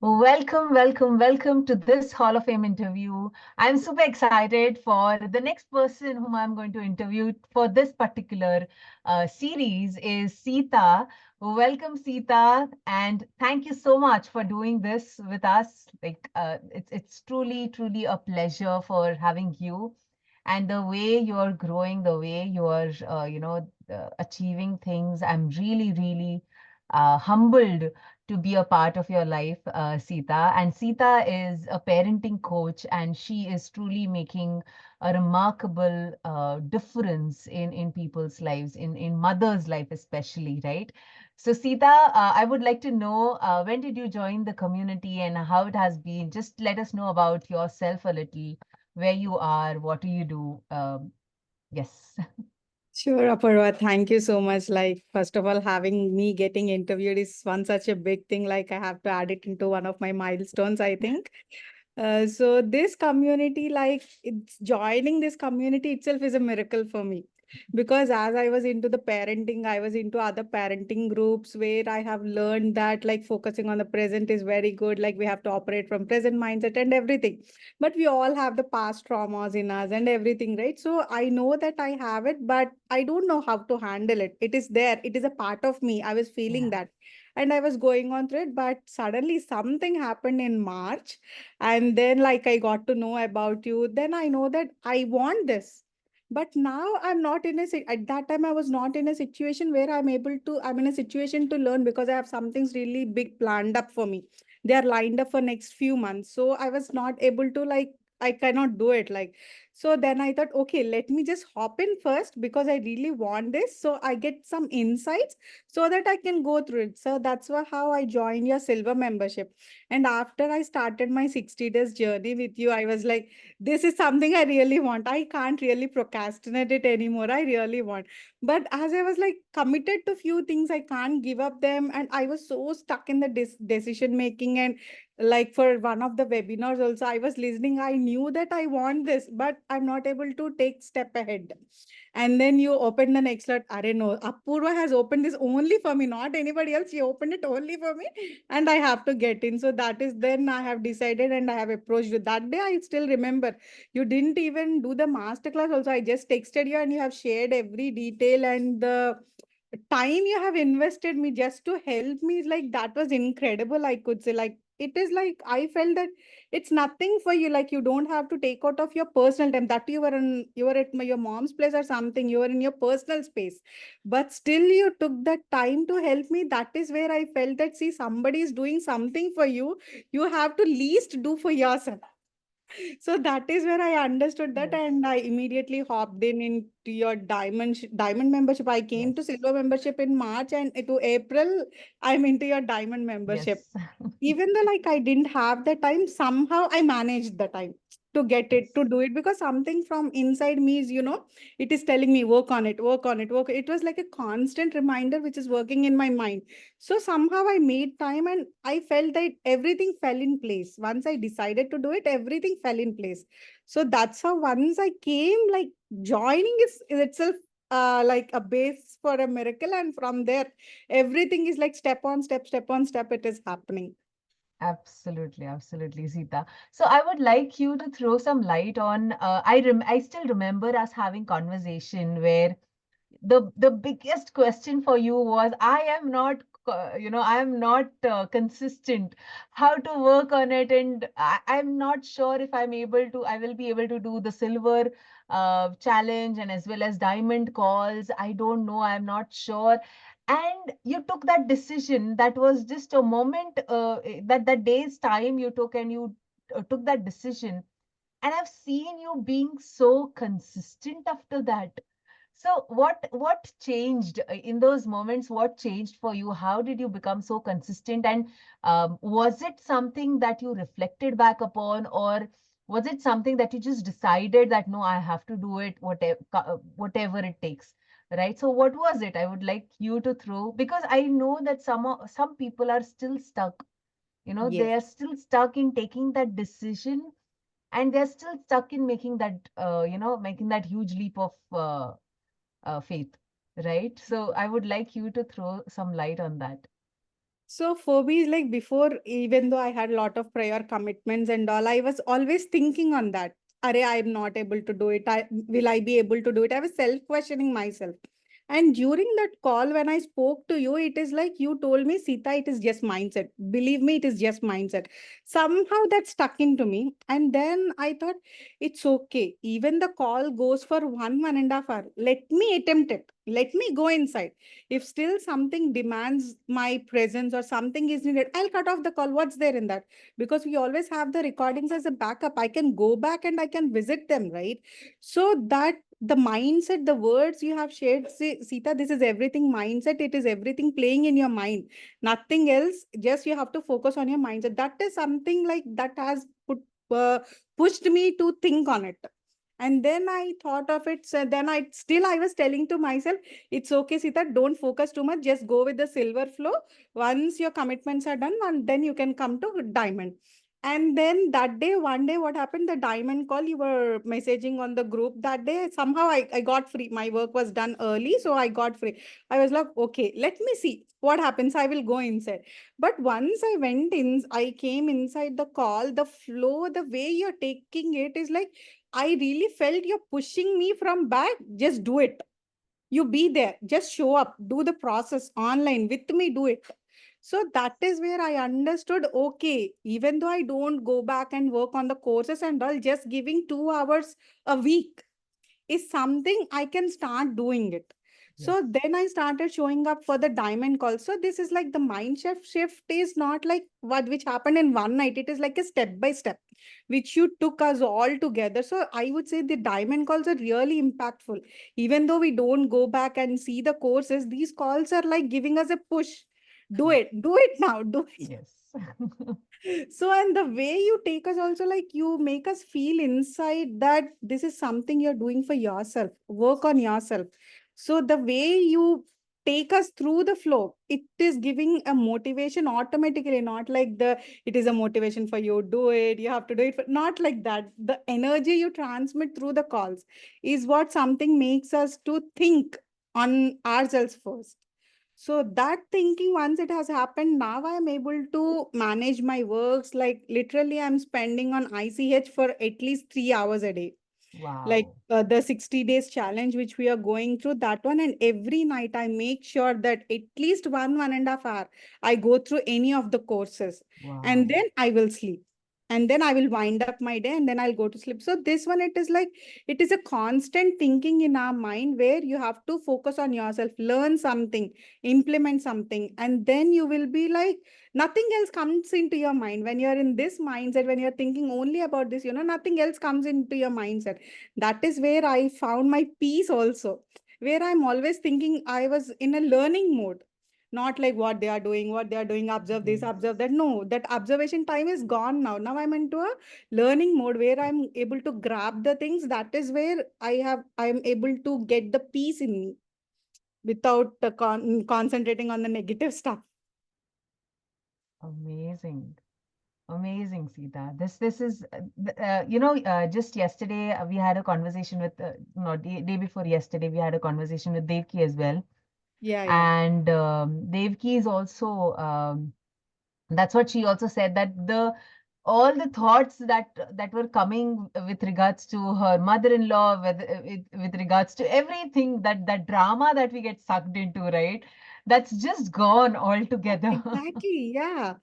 Welcome, welcome, welcome to this Hall of Fame interview. I'm super excited for the next person whom I'm going to interview for this particular series is Sita. Welcome, Sita, and thank you so much for doing this with us. It's truly a pleasure for having you, and the way you're growing, the way you're achieving things. I'm really humbled to be a part of your life, Sita. And Sita is a parenting coach, and she is truly making a remarkable difference in people's lives, in mothers' life especially, right? So, Sita, I would like to know when did you join the community and how it has been? Just let us know about yourself a little, where you are, what do you do? Yes. Sure, Apurva. Thank you so much. Like, first of all, having me getting interviewed is one such a big thing. Like, I have to add it into one of my milestones, I think. So this community, like it's joining this community itself is a miracle for me. Because as I was into the parenting, I was into other parenting groups where I have learned that like focusing on the present is very good. Like we have to operate from present mindset and everything. But we all have the past traumas in us and everything, right? So I know that I have it, but I don't know how to handle it. It is there, it is a part of me. I was feeling Yeah. that. And I was going on through it, but suddenly something happened in March and then like I got to know about you, then I know that I want this. But now I'm not in at that time I was not in a situation where I'm in a situation to learn because I have some things really big planned up for me. They are lined up for next few months, so I was not able to like, I cannot do it like. So then I thought, okay, let me just hop in first because I really want this, so I get some insights so that I can go through it. So that's how I joined your silver membership. And after I started my 60 days journey with you, I was like, this is something I really want. I can't really procrastinate it anymore. I really want. But as I was like committed to few things, I can't give up them. And I was so stuck in the decision making. And like for one of the webinars also, I was listening. I knew that I want this, but I'm not able to take step ahead. And then you open the next slot. I don't know. Apurva has opened this only for me, not anybody else. She opened it only for me, and I have to get in. So that is then I have decided and I have approached you. That day I still remember. You didn't even do the masterclass. Also, I just texted you and you have shared every detail and the time you have invested me just to help me is like that was incredible. I could say like it is like I felt that it's nothing for you, like you don't have to take out of your personal time that you were at your mom's place or something, you were in your personal space, but still you took that time to help me. That is where I felt that see, somebody is doing something for you, you have to least do for yourself. So that is where I understood that, Yes. and I immediately hopped into your diamond membership. I came to Yes. silver membership in March, and to April, I'm into your diamond membership. Yes. Even though like I didn't have the time, somehow I managed the time to get it, Yes. to do it, because something from inside me is, it is telling me work on it, work on it, work. It was like a constant reminder which is working in my mind. So somehow I made time and I felt that everything fell in place. Once I decided to do it, everything fell in place. So that's how once I came, like joining is itself like a base for a miracle. And from there, everything is like step on step, step on step, it is happening. Absolutely, Sita. So I would like you to throw some light on. I still remember us having conversation where the biggest question for you was, I am not, I am not consistent. How to work on it, and I'm not sure if I will be able to do the silver challenge and as well as diamond calls. I don't know. I'm not sure. And you took that decision. That was just a moment, that day's time you took, and you took that decision. And I've seen you being so consistent after that. So what changed in those moments? What changed for you? How did you become so consistent? And was it something that you reflected back upon, or was it something that you just decided that no, I have to do it, whatever it takes, right? So what was it? I would like you to throw, because I know that some people are still stuck. They Yes. are still stuck in taking that decision, and they're still stuck in making that huge leap of faith, right? So I would like you to throw some light on that. So for me, like before, even though I had a lot of prior commitments and all, I was always thinking on that. Array, I'm not able to do it. Will I be able to do it? I was self-questioning myself. And during that call, when I spoke to you, it is like you told me, Sita, it is just mindset. Believe me, it is just mindset. Somehow that stuck into me. And then I thought, it's okay. Even the call goes for 1.5 hours. Let me attempt it. Let me go inside. If still something demands my presence or something is needed, I'll cut off the call. What's there in that? Because we always have the recordings as a backup. I can go back and I can visit them, right? So that the mindset, the words you have shared, say, Sita, this is everything mindset. It is everything playing in your mind. Nothing else. Just you have to focus on your mindset. That is something like that has uh, pushed me to think on it. And then I thought of it. So then I was telling to myself, it's okay, Sita, don't focus too much. Just go with the silver flow. Once your commitments are done, then you can come to diamond. And then that day, one day, what happened? The diamond call, you were messaging on the group that day. Somehow I got free. My work was done early, so I got free. I was like, okay, let me see what happens. I will go inside. But once I went in, I came inside the call, the flow, the way you're taking it is like, I really felt you're pushing me from back. Just do it. You be there, just show up, do the process online with me, do it. So that is where I understood, okay, even though I don't go back and work on the courses and all, just giving 2 hours a week is something I can start doing it. Yes. So then I started showing up for the diamond call. So this is like the shift is not like what which happened in one night. It is like a step by step, which you took us all together. So I would say the diamond calls are really impactful. Even though we don't go back and see the courses, these calls are like giving us a push. Do it now, do it. Yes. So, and the way you take us also, like you make us feel inside that this is something you're doing for yourself, work on yourself. So, the way you take us through the flow, it is giving a motivation automatically, not like it is a motivation for you, do it, you have to do it, not like that. The energy you transmit through the calls is what something makes us to think on ourselves first. So that thinking, once it has happened, now I am able to manage my works. Like literally, I'm spending on ICH for at least 3 hours a day. Like Wow. the 60 days challenge, which we are going through, that one. And every night I make sure that at least 1.5 hour I go through any of the courses, and Wow. then I will sleep. And then I will wind up my day and then I'll go to sleep. So this one, it is like, it is a constant thinking in our mind where you have to focus on yourself, learn something, implement something, and then you will be like, nothing else comes into your mind. When you're in this mindset, when you're thinking only about this, nothing else comes into your mindset. That is where I found my peace also, where I'm always thinking I was in a learning mode, not like what they are doing, observe this, Yes. observe that. No, that observation time is gone now. Now I'm into a learning mode where I'm able to grab the things. That is where I'm able to get the peace in me without concentrating on the negative stuff. Amazing. Amazing, Sita. This is, just yesterday we had a conversation with, no, day before yesterday, we had a conversation with Devki as well. Yeah, yeah. And Devki is also, that's what she also said, that all the thoughts that were coming with regards to her mother-in-law, with regards to everything, that drama that we get sucked into, right? That's just gone altogether. Exactly, yeah.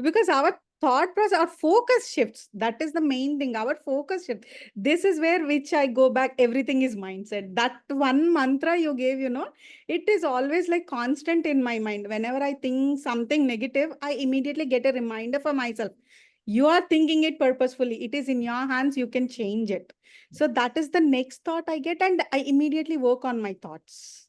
Because our thought process, our focus shifts. That is the main thing. Our focus shift. This is where which I go back. Everything is mindset. That one mantra you gave, it is always like constant in my mind. Whenever I think something negative, I immediately get a reminder for myself. You are thinking it purposefully. It is in your hands. You can change it. So that is the next thought I get, and I immediately work on my thoughts.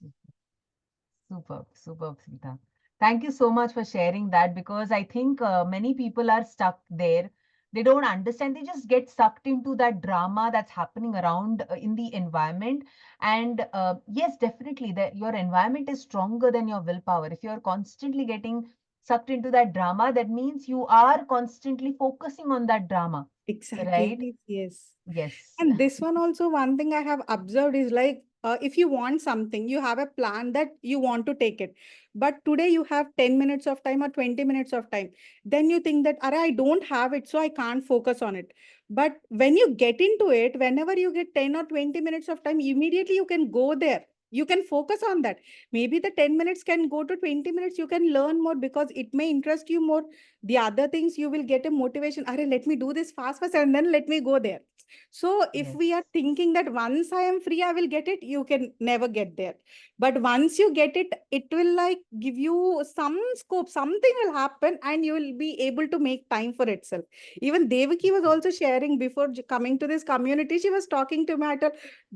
Superb, superb, Sita. Thank you so much for sharing that, because I think many people are stuck there. They don't understand. They just get sucked into that drama that's happening around in the environment. And yes, definitely, your environment is stronger than your willpower. If you're constantly getting sucked into that drama, that means you are constantly focusing on that drama, Exactly. right? Yes. Yes. And this one also, one thing I have observed is like if you want something, you have a plan that you want to take it, but today you have 10 minutes of time or 20 minutes of time, then you think that, I don't have it, so I can't focus on it. But when you get into it, whenever you get 10 or 20 minutes of time, immediately you can go there. You can focus on that. Maybe the 10 minutes can go to 20 minutes. You can learn more because it may interest you more. The other things you will get a motivation. Are let me do this fast, fast, and then let me go there. So if we are Yes. thinking that once I am free, I will get it, you can never get there. But once you get it, it will like give you some scope, something will happen, and you will be able to make time for itself. Even Devaki was also sharing before coming to this community. She was talking to me. I told,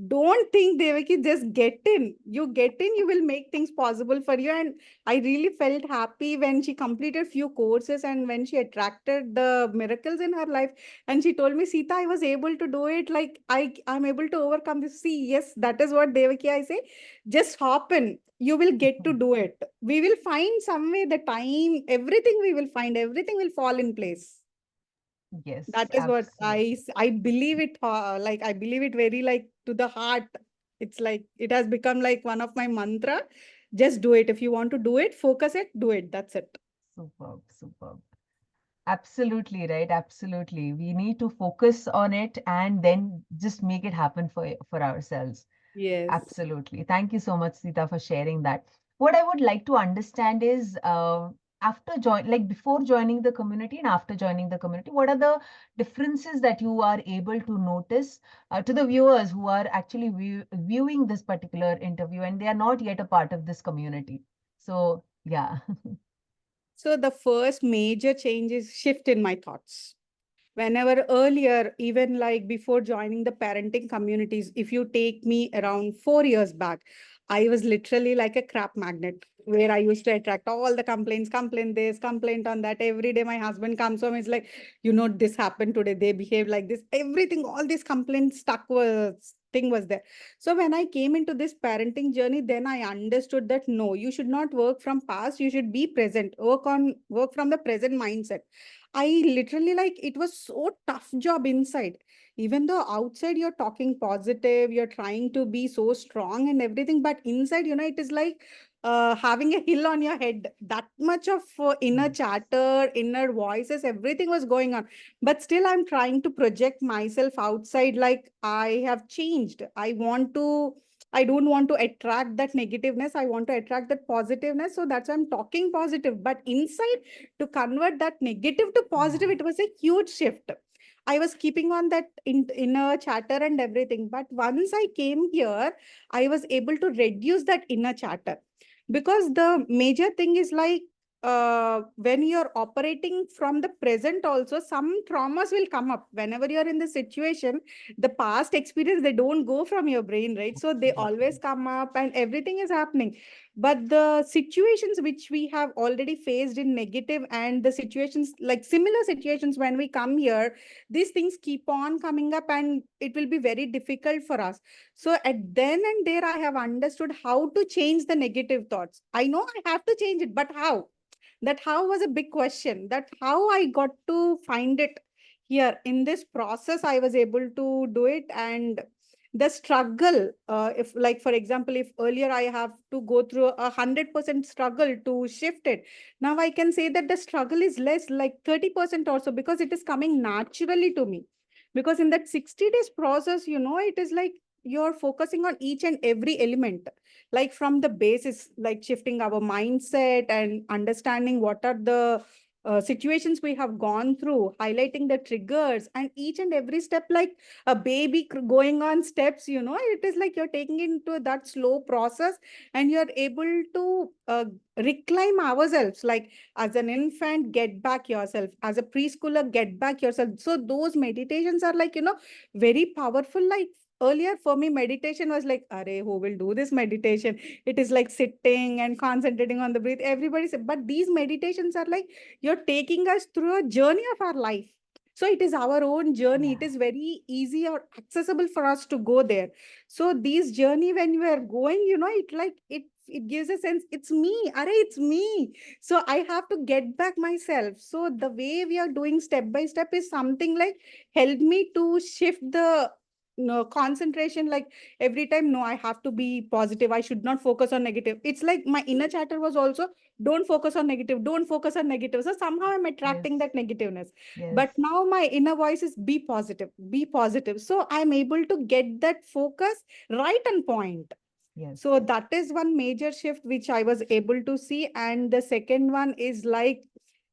don't think, Devaki, just get in. You get in, you will make things possible for you. And I really felt happy when she completed few courses and when she attracted the miracles in her life. And she told me, Sita, I was able to do it. Like I'm able to overcome this. See, yes, that is what, Devaki, I say. Just hop in. You will get to do it. We will find some way, the time, everything we will find, everything will fall in place. Yes, That is what absolutely. I believe it. Like I believe it very like to the heart. It's like it has become like one of my mantra. Just do it. If you want to do it, focus it, do it. That's it. Superb, superb. Absolutely right. Absolutely. We need to focus on it and then just make it happen for ourselves. Yes. Absolutely. Thank you so much, Sita, for sharing that. What I would like to understand is like before joining the community and after joining the community, what are the differences that you are able to notice to the viewers who are actually viewing this particular interview and they are not yet a part of this community? So, yeah. So the first major change is shift in my thoughts. Whenever earlier, even like before joining the parenting communities, if you take me around 4 years back, I was literally like a crap magnet where I used to attract all the complaints, complaint this, complaint on that. Every day my husband comes home, is like, this happened today, they behave like this, everything, all these complaints stuck was thing was there. So when I came into this parenting journey, then I understood that no, you should not work from past, you should be present, work from the present mindset. I literally like it was so tough job inside. Even though outside you're talking positive, you're trying to be so strong and everything, but inside, it is like having a hill on your head. That much of inner Yes. chatter, inner voices, everything was going on. But still, I'm trying to project myself outside like I have changed. I don't want to attract that negativeness. I want to attract that positiveness. So that's why I'm talking positive. But inside, to convert that negative to positive, Yeah. it was a huge shift. I was keeping on that inner chatter and everything, but once I came here, I was able to reduce that inner chatter, because the major thing is like, when you're operating from the present also, some traumas will come up whenever you're in the situation. The past experience, they don't go from your brain, right? So they always Absolutely. come up and everything is happening. But the situations which we have already faced in negative, and the situations like similar situations, when we come here, these things keep on coming up and it will be very difficult for us. So at then and there, I have understood how to change the negative thoughts. I know I have to change it, but how? That how was a big question. That how I got to find it here in this process, I was able to do it. And the struggle, if like for example, if earlier I have to go through 100% struggle to shift it, now I can say that the struggle is less, like 30% also, because it is coming naturally to me. Because in that 60 days process, it is like you're focusing on each and every element, like from the basis, like shifting our mindset and understanding what are the situations we have gone through, highlighting the triggers, and each and every step, like a baby going on steps, it is like you're taking into that slow process, and you're able to reclaim ourselves, like as an infant, get back yourself, as a preschooler, get back yourself. So those meditations are like, very powerful. Like earlier for me, meditation was like, are who will do this meditation? It is like sitting and concentrating on the breath. Everybody said, but these meditations are like you're taking us through a journey of our life. So it is our own journey. It Yeah. is very easy or accessible for us to go there. So these journey, when we are going, it gives a sense, it's me, are it's me. So I have to get back myself. So the way we are doing step by step is something like help me to shift the no concentration, like every time, no, I have to be positive, I should not focus on negative. It's like my inner chatter was also, don't focus on negative, don't focus on negative. So somehow I'm attracting Yes. that negativeness. Yes. But now my inner voice is be positive, be positive. So I'm able to get that focus right on point. Yes. So that is one major shift which I was able to see. And the second one is like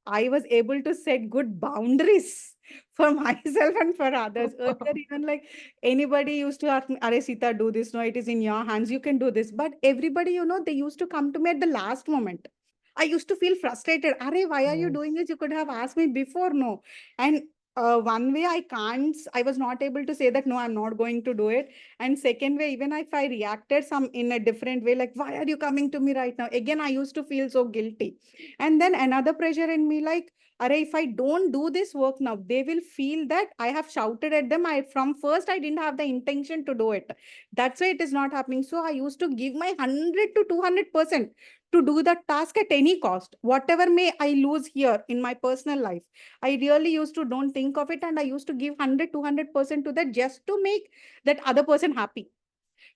I was able to set good boundaries for myself and for others. Earlier, even like anybody used to ask me, Are Sita, do this. No, it is in your hands. You can do this. But everybody, they used to come to me at the last moment. I used to feel frustrated. Are, why are you Yes. doing this? You could have asked me before. No. And one way I was not able to say that, no, I'm not going to do it. And second way, even if I reacted some in a different way, like, why are you coming to me right now? Again, I used to feel so guilty. And then another pressure in me, like, Are, if I don't do this work now, they will feel that I have shouted at them. From first, I didn't have the intention to do it. That's why it is not happening. So I used to give my 100 to 200% to do that task at any cost. Whatever may I lose here in my personal life, I really used to don't think of it. And I used to give 100, 200% to that just to make that other person happy.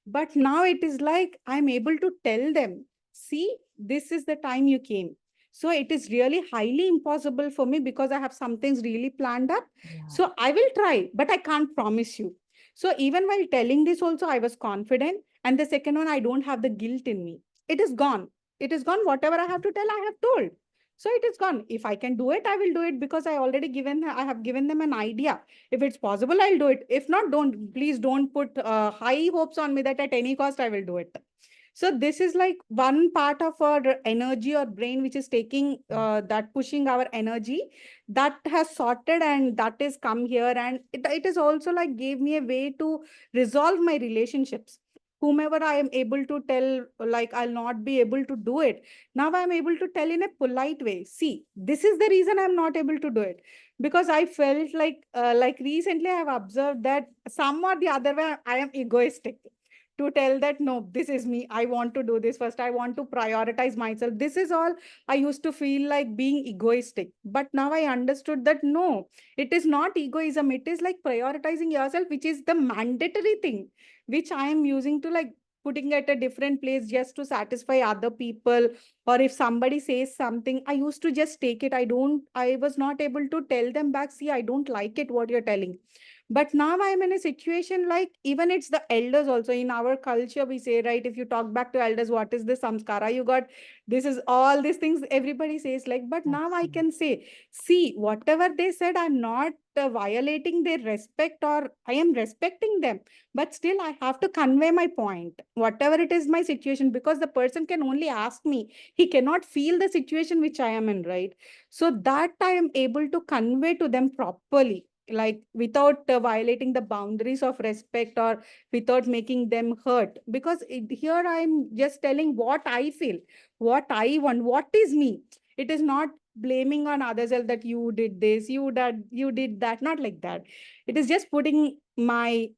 But now it is like I'm able to tell them, see, this is the time you came. So it is really highly impossible for me because I have some things really planned up. Yeah. So I will try, but I can't promise you. So even while telling this, also, I was confident. And the second one, I don't have the guilt in me. It is gone. It is gone. Whatever I have to tell, I have told. So it is gone. If I can do it, I will do it because I have given them an idea. If it's possible, I'll do it. If not, don't, please don't put high hopes on me that at any cost I will do it. So this is like one part of our energy or brain which is taking that pushing our energy, that has sorted, and that is come here. And it is also like gave me a way to resolve my relationships. Whomever I am able to tell, like, I'll not be able to do it, now I'm able to tell in a polite way, see, this is the reason I'm not able to do it. Because I felt like recently I have observed that some or the other way I am egoistic to tell that, no, this is me, I want to do this first, I want to prioritize myself. This is all. I used to feel like being egoistic, but now I understood that, no, it is not egoism, it is like prioritizing yourself, which is the mandatory thing, which I am using to like putting at a different place just to satisfy other people. Or if somebody says something, I used to just take it. I was not able to tell them back, see, I don't like it what you're telling. But now I'm in a situation, like, even it's the elders also in our culture, we say, right, if you talk back to elders, what is this samskara you got, this is all these things everybody says, like, but now I Absolutely. can say, see, whatever they said, I'm not violating their respect, or I am respecting them. But still I have to convey my point, whatever it is my situation, because the person can only ask me, he cannot feel the situation which I am in, right? So that I am able to convey to them properly, like without violating the boundaries of respect, or without making them hurt. Because here I'm just telling what I feel, what I want, what is me. It is not blaming on others that you did this, you did that, not like that. It is just putting my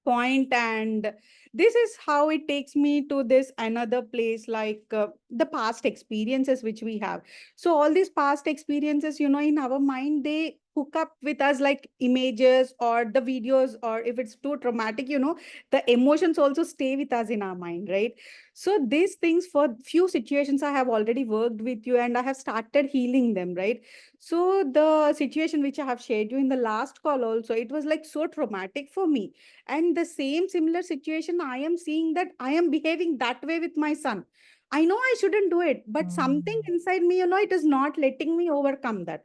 point. And this is how it takes me to this another place, like the past experiences which we have. So all these past experiences, in our mind, they hook up with us like images or the videos, or if it's too traumatic, the emotions also stay with us in our mind, right? So these things, for few situations, I have already worked with you and I have started healing them, right? So the situation which I have shared you in the last call also, it was like so traumatic for me. And the same similar situation, I am seeing that I am behaving that way with my son. I know I shouldn't do it, but something Mm. inside me, it is not letting me overcome that.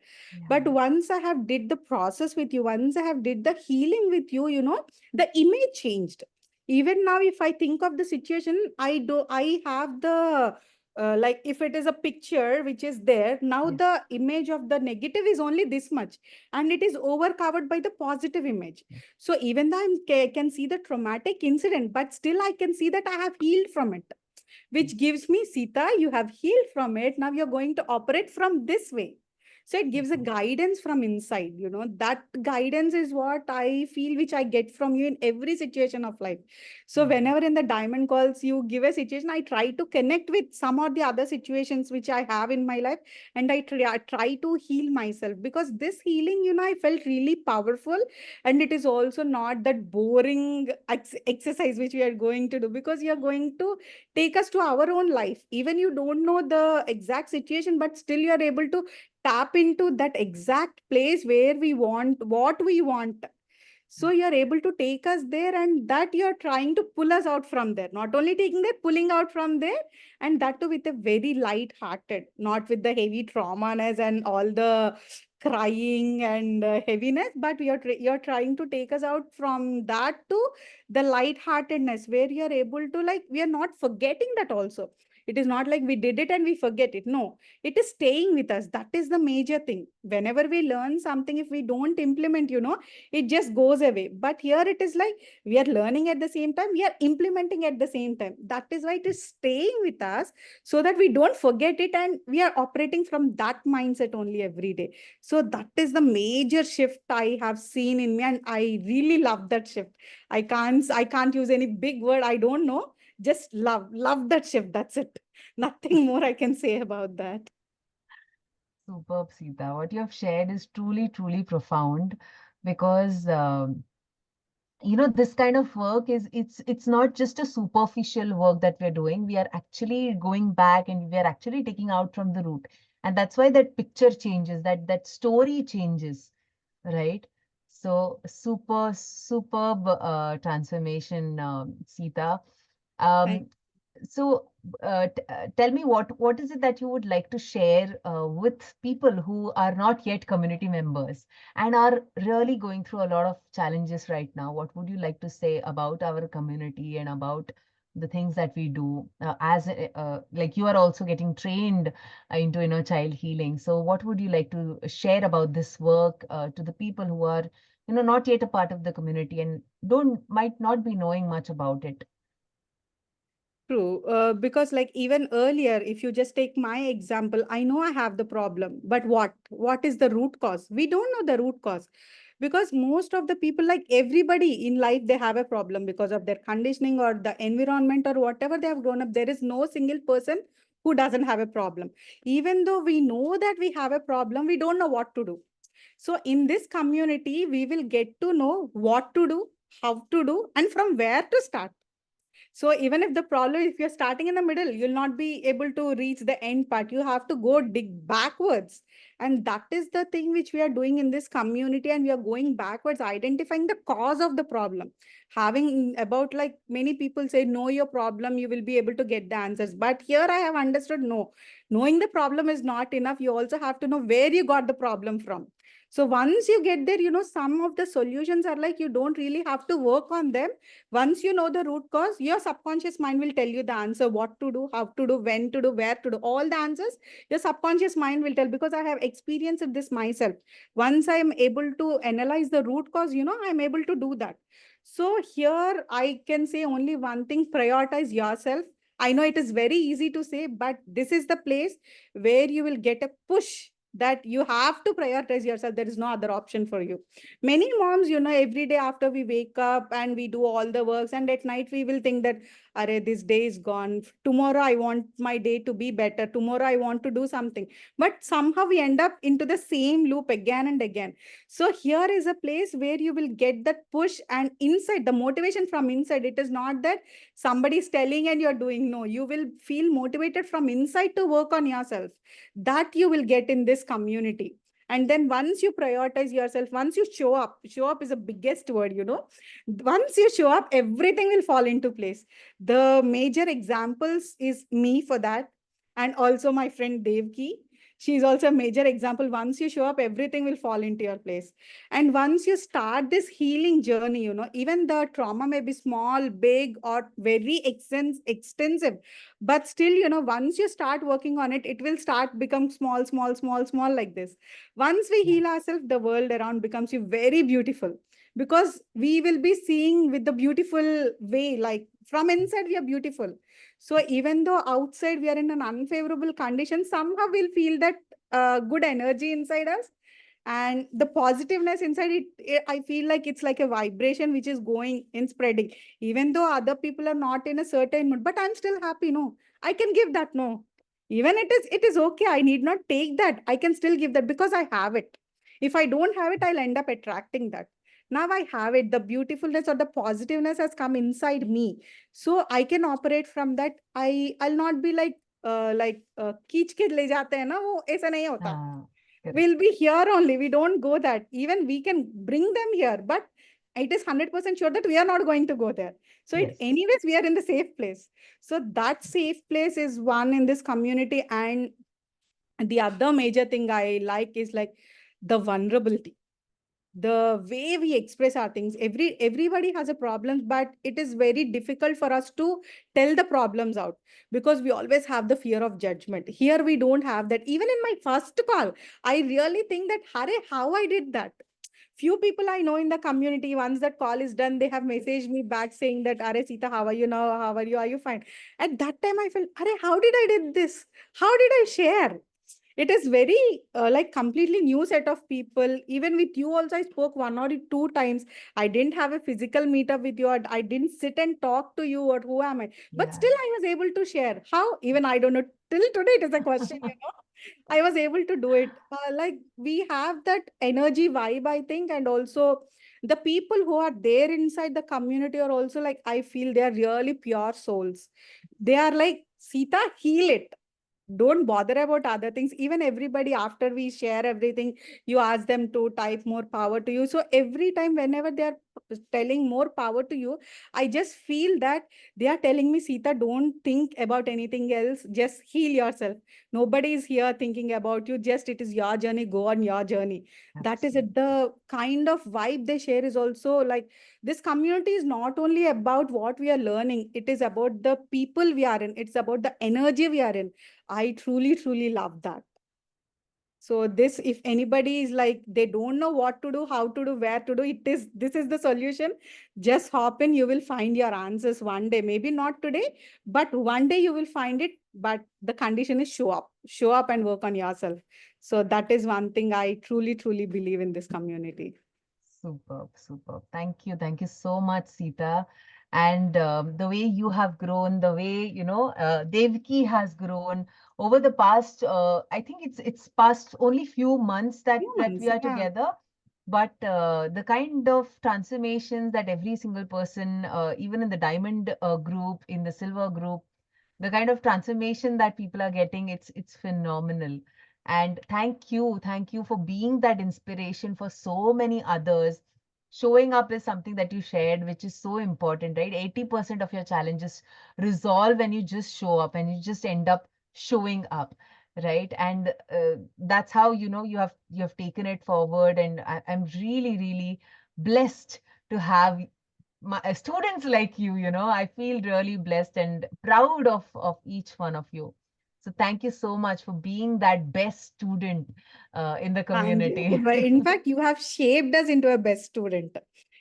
But Yeah. once I have did the process with you, once I have did the healing with you, the image changed. Even now, if I think of the situation, I have the like, if it is a picture which is there now, Yes. the image of the negative is only this much, and it is over covered by the positive image. Yes. So even though I can see the traumatic incident, but still I can see that I have healed from it, Yes. which gives me, Sita, you have healed from it. Now you're going to operate from this way. So it gives a Mhm. guidance from inside, that guidance is what I feel, which I get from you in every situation of life. So Mhm. whenever in the diamond calls you give a situation, I try to connect with some or the other situations which I have in my life, and I try to heal myself, because this healing, I felt really powerful. And it is also not that boring exercise which we are going to do, because you are going to take us to our own life. Even you don't know the exact situation, but still you are able to tap into that exact place where we want what we want. So you're able to take us there, and that you're trying to pull us out from there, not only taking there, pulling out from there. And that too with a very light hearted, not with the heavy traumas and all the crying and heaviness, but you're trying to take us out from that to the light heartedness, where you're able to, like, we are not forgetting that also. It is not like we did it and we forget it. No, it is staying with us. That is the major thing. Whenever we learn something, if we don't implement, it just goes away. But here it is like we are learning at the same time, we are implementing at the same time. That is why it is staying with us, so that we don't forget it, and we are operating from that mindset only every day. So that is the major shift I have seen in me, and I really love that shift. I can't use any big word, I don't know. Just love that shift. That's it. Nothing more I can say about that. Superb, Sita. What you have shared is truly, truly profound because this kind of work is it's not just a superficial work that we're doing. We are actually going back and we are actually taking out from the root. And that's why that picture changes, that story changes, right? So superb transformation, Sita. Thank Um, so, tell me what is it that you would like to share with people who are not yet community members and are really going through a lot of challenges right now? What would you like to say about our community and about the things that we do like you are also getting trained into inner child healing. So, what would you like to share about this work to the people who are, not yet a part of the community and don't might not be knowing much about it? True, because like even earlier, if you just take my example, I know I have the problem, but what is the root cause? We don't know the root cause, because most of the people, like everybody in life, they have a problem because of their conditioning or the environment or whatever they have grown up. There is no single person who doesn't have a problem. Even though we know that we have a problem, we don't know what to do. So in this community, we will get to know what to do, how to do, and from where to start. So even if the problem, if you're starting in the middle, you'll not be able to reach the end part. You have to go dig backwards. And that is the thing which we are doing in this community. And we are going backwards, identifying the cause of the problem. Having about, like, many people say, know your problem, you will be able to get the answers. But here I have understood, no, knowing the problem is not enough. You also have to know where you got the problem from. So once you get there, some of the solutions are like you don't really have to work on them. Once you know the root cause, your subconscious mind will tell you the answer, what to do, how to do, when to do, where to do. All the answers, your subconscious mind will tell, because I have experienced this myself. Once I am able to analyze the root cause, I'm able to do that. So here I can say only one thing: prioritize yourself. I know it is very easy to say, but this is the place where you will get a push that you have to prioritize yourself. There is no other option for you. Many moms, every day after we wake up and we do all the works, and at night we will think that, Arey, this day is gone. Tomorrow I want my day to be better. Tomorrow I want to do something. But somehow we end up into the same loop again and again. So here is a place where you will get that push and inside, the motivation from inside. It is not that somebody is telling and you're doing. No, you will feel motivated from inside to work on yourself. That you will get in this community. And then once you prioritize yourself, once you show up is the biggest word, once you show up, everything will fall into place. The major examples is me for that, and also my friend Devki. She's also a major example. Once you show up, everything will fall into your place. And once you start this healing journey, even the trauma may be small, big, or very extensive, but still, once you start working on it, it will start become small, small, small, small, like this. Once we Yeah. heal ourselves, the world around becomes very beautiful, because we will be seeing with the beautiful way, like from inside we are beautiful. So even though outside we are in an unfavorable condition, somehow we'll feel that good energy inside us, and the positiveness inside it, I feel like it's like a vibration which is going and spreading, even though other people are not in a certain mood, but I'm still happy. No, I can give that. No, even it is okay, I need not take that, I can still give that because I have it. If I don't have it, I'll end up attracting that. Now I have it, the beautifulness or the positiveness has come inside me, so I can operate from that. I'll not be like खींच के ले जाते हैं ना, वो ऐसा नहीं होता. Ah, We'll correct. be here only, we don't go that. Even we can bring them here, but it is 100% sure that we are not going to go there. So it Yes. anyways we are in the safe place. So that safe place is one in this community. And the other major thing I like is like the vulnerability, the way we express our things. Everybody has a problem, but it is very difficult for us to tell the problems out, because we always have the fear of judgment. Here we don't have that. Even in my first call, I really think that, Hare, how I did that. Few people I know in the community, once that call is done, they have messaged me back saying that, Are Sita, how are you now? How are you? Are you fine? At that time, I felt, Are, how did I did this? How did I share? It is very like completely new set of people. Even with you also, I spoke one or two times. I didn't have a physical meetup with you, or I didn't sit and talk to you, or who am I? But Yeah. still, I was able to share. How? Even I don't know. Till today, it is a question. I was able to do it. Like we have that energy vibe, I think, and also the people who are there inside the community are also like, I feel they are really pure souls. They are like, Sita, heal it, don't bother about other things. Even everybody, after we share everything, you ask them to type more power to you. So every time whenever they are telling more power to you, I just feel that they are telling me, Sita, don't think about anything else, just heal yourself. Nobody is here thinking about you, just it is your journey, go on your journey. That is it. Absolutely. The kind of vibe they share is also like, this community is not only about what we are learning, it is about the people we are in, it's about the energy we are in. I truly, truly love that. So this, if anybody is like, they don't know what to do, how to do, where to do, this is the solution. Just hop in, you will find your answers one day. Maybe not today, but one day you will find it. But the condition is show up and work on yourself. So that is one thing I truly, truly believe in this community. Superb, superb. Thank you. Thank you so much, Sita. And the way you have grown, the way, Devki has grown over the past, I think it's past only few months that Humans, we are yeah. together. But the kind of transformations that every single person, even in the diamond group, in the silver group, the kind of transformation that people are getting, it's phenomenal. And thank you for being that inspiration for so many others. Showing up is something that you shared, which is so important, right? 80% of your challenges resolve when you just show up and you just end up showing up, right? And that's how you have taken it forward. And I'm really, really blessed to have students like you. I feel really blessed and proud of each one of you. So thank you so much for being that best student in the Thank you. community. But in fact, you have shaped us into a best student.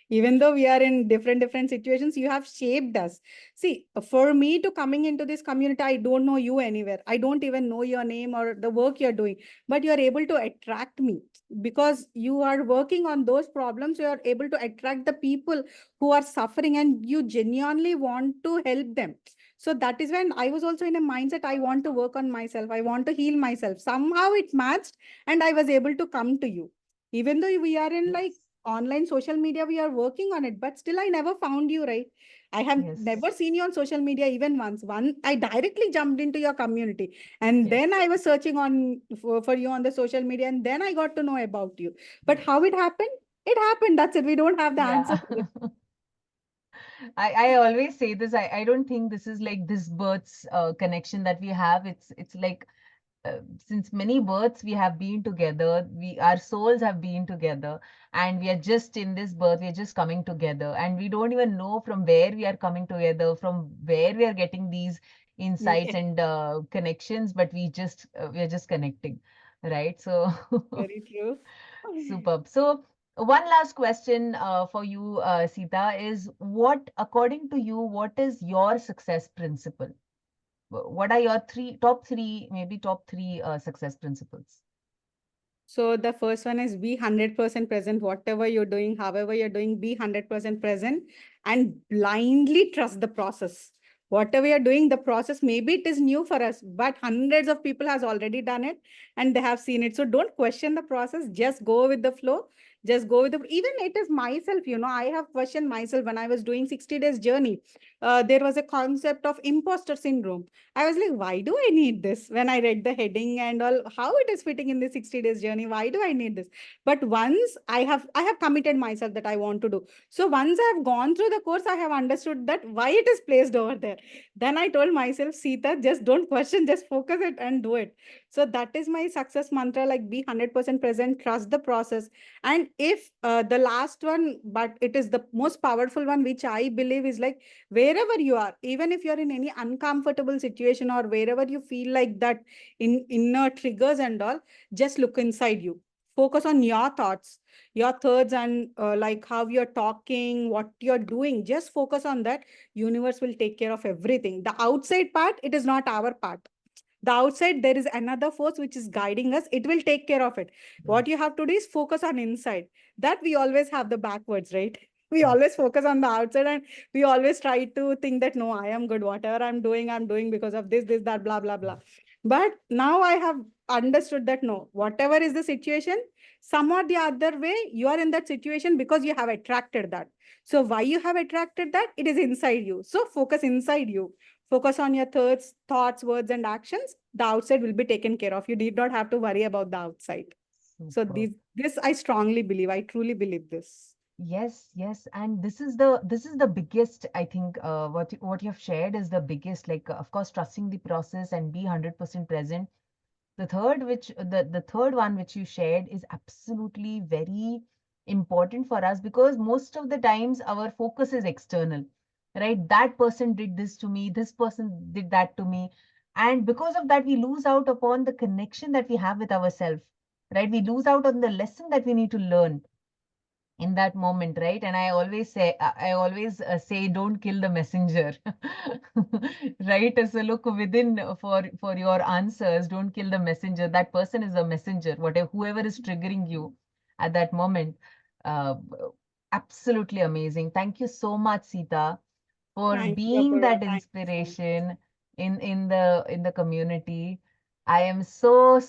Even though we are in different situations, you have shaped us. See, for me to coming into this community, I don't know you anywhere. I don't even know your name or the work you're doing, but you are able to attract me because you are working on those problems. You are able to attract the people who are suffering and you genuinely want to help them. So that is when I was also in a mindset, I want to work on myself. I want to heal myself. Somehow it matched and I was able to come to you. Even though we are in like Yes, online social media, we are working on it, but still I never found you, right? I have yes, never seen you on social media even once. One, I directly jumped into your community and then yes, I was searching on for you on the social media and then I got to know about you. But how yes. it happened? It happened. That's it. We don't have the answer Yeah. to it. I always say this. I don't think this is like this birth's connection that we have. It's like since many births we have been together, our souls have been together, and we are just in this birth, we are just coming together, and we don't even know from where we are coming together, from where we are getting these insights Yes, and connections, but we are just connecting, right? So very true. superb. So one last question for you, Sita, is according to you, what is your success principle? What are your top three, maybe top three success principles? So the first one is be 100% present, whatever you're doing, however you're doing, be 100% present and blindly trust the process. Whatever you're doing, the process, maybe it is new for us, but hundreds of people has already done it and they have seen it. So don't question the process, just go with the flow. Just go with the, even it is myself, I have questioned myself when I was doing 60 days journey. There was a concept of imposter syndrome. I was like, why do I need this? When I read the heading and all, how it is fitting in the 60 days journey, why do I need this? But once I have committed myself that I want to do. So once I have gone through the course, I have understood that why it is placed over there. Then I told myself, Sita, just don't question, just focus it and do it. So that is my success mantra, like be 100% present, trust the process. And if the last one, but it is the most powerful one, which I believe is like, wherever you are, even if you're in any uncomfortable situation or wherever you feel like that in inner triggers and all, just look inside you. Focus on your thoughts, your thoughts, and like how you're talking, what you're doing. Just focus on that. Universe will take care of everything. The outside part, it is not our part. The outside, there is another force which is guiding us. It will take care of it. Yes. What you have to do is focus on inside. That we always have the backwards, right? We Yes. always focus on the outside and we always try to think that no, I am good. Whatever I'm doing because of this, that, blah, blah, blah. But now I have understood that no, whatever is the situation, some or the other way, you are in that situation because you have attracted that. So why you have attracted that? It is inside you. So focus inside you. Focus on your thoughts, words, and actions. The outside will be taken care of. You need not have to worry about the outside. So Super. this I strongly believe. I truly believe this. Yes, yes, and this is the biggest, I think, what you have shared is the biggest, like, of course, trusting the process and be 100% present. The third one which you shared is absolutely very important for us because most of the times our focus is external, right? That person did this to me, this person did that to me, and because of that we lose out upon the connection that we have with ourselves, right? We lose out on the lesson that we need to learn in that moment, right? And I always say don't kill the messenger. Right? So look within, for your answers, don't kill the messenger. That person is a messenger, whatever, whoever is triggering you at that moment. uh, Absolutely amazing. Thank you so much, Sita, for Thank you, being Apurva. that Thank you so much. inspiration in the community. I am so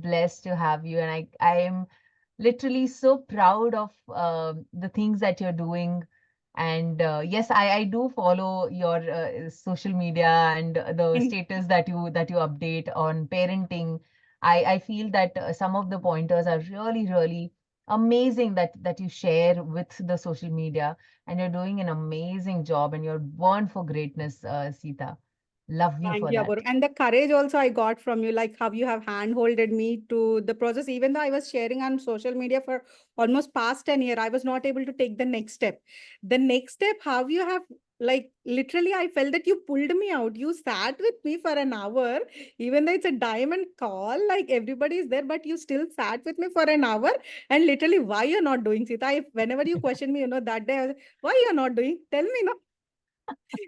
blessed to have you, and I am literally so proud of the things that you're doing. And yes, I do follow your social media and the And status that you update on parenting. I feel that some of the pointers are really amazing that you share with the social media, and you're doing an amazing job, and you're born for greatness, Sita. Love you thank for you, that. Apurva. And the courage also I got from you, like how you have handholded me to the process. Even though I was sharing on social media for almost past 10 years, I was not able to take the next step. The next step, how you have, like literally, I felt that you pulled me out. You sat with me for an hour, even though it's a diamond call, like everybody is there, but you still sat with me for an hour. And literally, why you're not doing, Sita? If, whenever you question me, that day, I was like, why you're not doing? Tell me, no,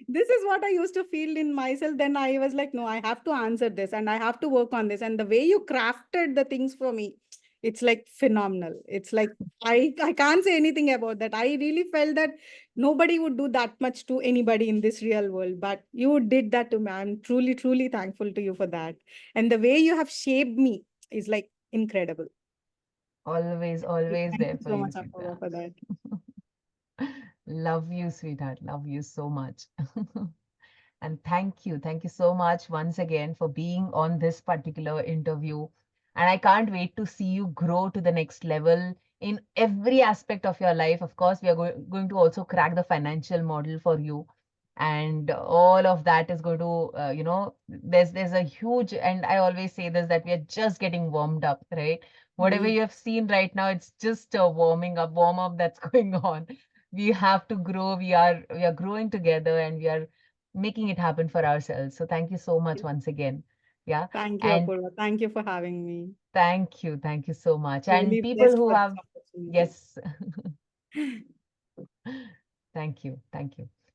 this is what I used to feel in myself. Then I was like, no, I have to answer this and I have to work on this. And the way you crafted the things for me, it's like phenomenal. It's like I can't say anything about that. I really felt that nobody would do that much to anybody in this real world, but you did that to me. I'm truly thankful to you for that. And the way you have shaped me is like incredible. Always Thank there you for so you, much, Apurva, Sita. for that. Love you, sweetheart. Love you so much. And thank you so much once again for being on this particular interview. And I can't wait to see you grow to the next level in every aspect of your life. Of course, we are going to also crack the financial model for you. And all of that is going to, there's a huge, and I always say this, that we are just getting warmed up, right? Whatever We you have seen right now, it's just a warm up that's going on. We have to grow. We are growing together, and we are making it happen for ourselves. So thank you so much once again. Yeah. thank you, And Apurva. Thank you for having me. thank you so much. And Really people blessed who for this have, opportunity. yes, thank you.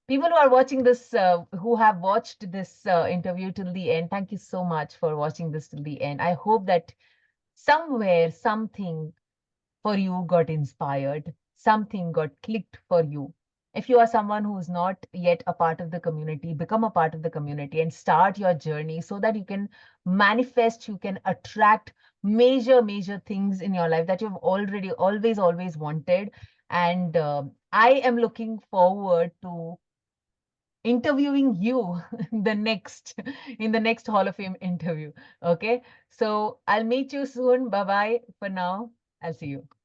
People who are watching this, who have watched this interview till the end, thank you so much for watching this till the end. I hope that somewhere something for you got inspired, something got clicked for you. If you are someone who's not yet a part of the community, become a part of the community and start your journey so that you can manifest, you can attract major things in your life that you've already always wanted. And I am looking forward to interviewing you the next in the next Hall of Fame interview. Okay, so I'll meet you soon. Bye bye for now. I'll see you.